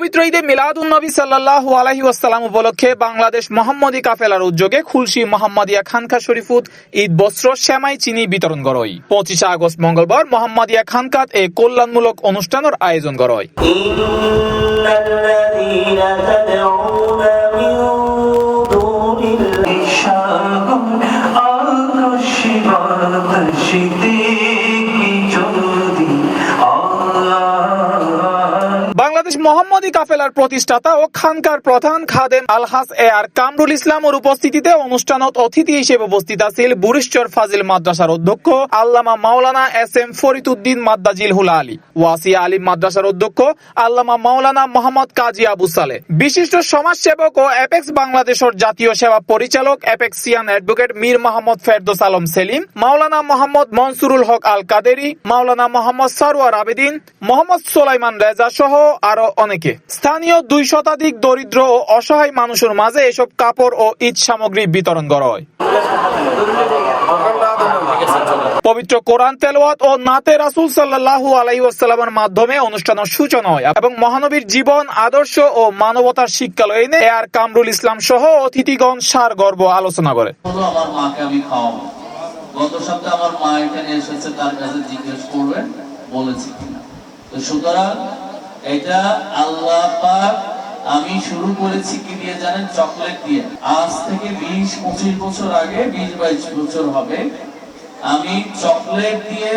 পবিত্র ঈদে মিলাদুন্নবী সাল্লাল্লাহু আলাইহি ওয়াসাল্লাম উপলক্ষে বাংলাদেশ মোহাম্মদী কাফেলার উদ্যোগে খুলশী মোহাম্মদিয়া খানকা শরীফুত ঈদ বস্ত্র সেমাই চিনি বিতরণ করই 25 আগস্ট মঙ্গলবার মোহাম্মদিয়া খানকাত এ কল্যাণমূলক অনুষ্ঠানের আয়োজন করই। বাংলাদেশ মোহাম্মদী কাফেলার প্রতিষ্ঠাতা ও খানকার প্রধান খাদেম আলহাজ এ আর কামরুল ইসলামের উপস্থিতিতে অনুষ্ঠানত অতিথি হিসেবে উপস্থিত আছেন বুরিশচর ফাজিল মাদ্রাসার অধ্যক্ষ আল্লামা মাওলানা এস এম ফরিদ উদ্দিন মাদ্দাজিল হুল আলী, ওয়াসিয়া আলিম মাদ্রাসার অধ্যক্ষ আল্লামা মাওলানা মোহাম্মদ কাজী আবু সালে, বিশিষ্ট সমাজসেবক ও অ্যাপেক্স বাংলাদেশের জাতীয় সেবা পরিচালক অ্যাপেক্সিয়ান অ্যাডভোকেট মীর মোহাম্মদ ফেরদৌস আলম সেলিম, মাওলানা মোহাম্মদ মনসুরুল হক আল কাদেরি, মাওলানা মোহাম্মদ সারওয়ার আবেদিন, মোহাম্মদ সোলাইমান রেজা সহ আরো অনেকে। স্থানীয় 2 শতাধিক দরিদ্র ও অসহায় মানুষের মাঝে এসব কাপড় ও ঈদ সামগ্রী বিতরণ করা হয়। পবিত্র কোরআন তেলাওয়াত ও নাতে রাসূল সাল্লাল্লাহু আলাইহি ওয়াসাল্লামের মাধ্যমে অনুষ্ঠানের সূচনা হয় এবং মহানবীর জীবন আদর্শ ও মানবতার শিক্ষা লইনে এ আর কামরুল ইসলাম সহ অতিথিগণ সার গর্ব আলোচনা করে। আমার মাকে আমি খাওয়াবো, গত সপ্তাহে আমার মা এখানে এসেছে, তার কাছে জিজ্ঞেস করবেন বলেছি কিনা। তো সুতরাং এটা আল্লাহ পাক, আমি শুরু করেছি কি দিয়ে জানেন? চকলেট দিয়ে। আজ থেকে 20-25 বছর আগে, 20-22 বছর হবে, আমি চকলেট দিয়ে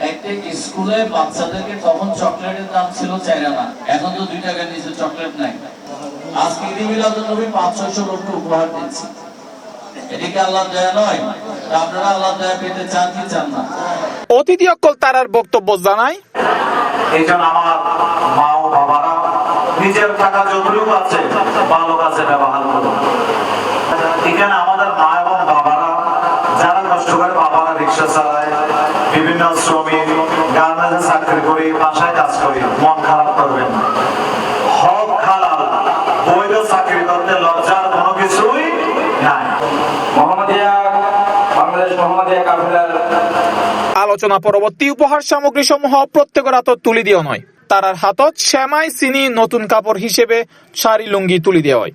একটা স্কুলে বাচ্চাদেরকে, তখন চকলেটের দাম ছিল 4 আনা, এখন তো 2 টাকার নিচে চকলেট নাই। আজকে ঈদে মিলাদুন্নবী 500-600 লোককে উপহার দিচ্ছি। এদিকে আল্লাহ দয়া নয়? আপনারা আল্লাহ দয়া পেতে চান কি চান না? অতিথি অকল তারার বক্তব্য জানায়, এইজন্য আমার মা ও বাবারা নিজের টাকা যতটুকু আছে ভালো কাজে ব্যবহার করুন। এখানে আমাদের মা এবং বাবারা যারা কষ্ট করে, বাবারা রিক্সা চালায়, বিভিন্ন শ্রমিক, গার্মেন্টসে চাকরি করি, বাসায় কাজ করি, মন খারাপ করবেন। হক হালাল বৈধ চাকরি করতে লজ্জার কোনো কিছুই নাই। বাংলাদেশ মোহাম্মদিয়া কাফেলার আলোচনা পরবর্তী উপহার সামগ্রী সমূহ প্রত্যেকের হাতত তুলি দিয়ে নয়, তারার হাতত সেমাই চিনি নতুন কাপড় হিসেবে শাড়ি লুঙ্গি তুলি দেওয়া হয়।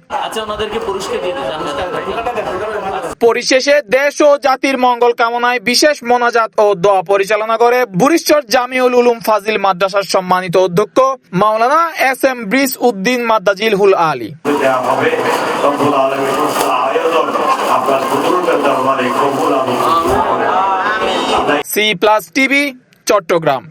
পরিশেষে দেশ ও জাতির মঙ্গল কামনায় বিশেষ মোনাজাত ও দোয়া পরিচালনা করে বুরিশচর জামিউল উলুম ফাজিল মাদ্রাসার সম্মানিত অধ্যক্ষ মাওলানা এস এম ব্রিস উদ্দিন মাদ্দাজিল হুল আলী। C+ TV Chittagong.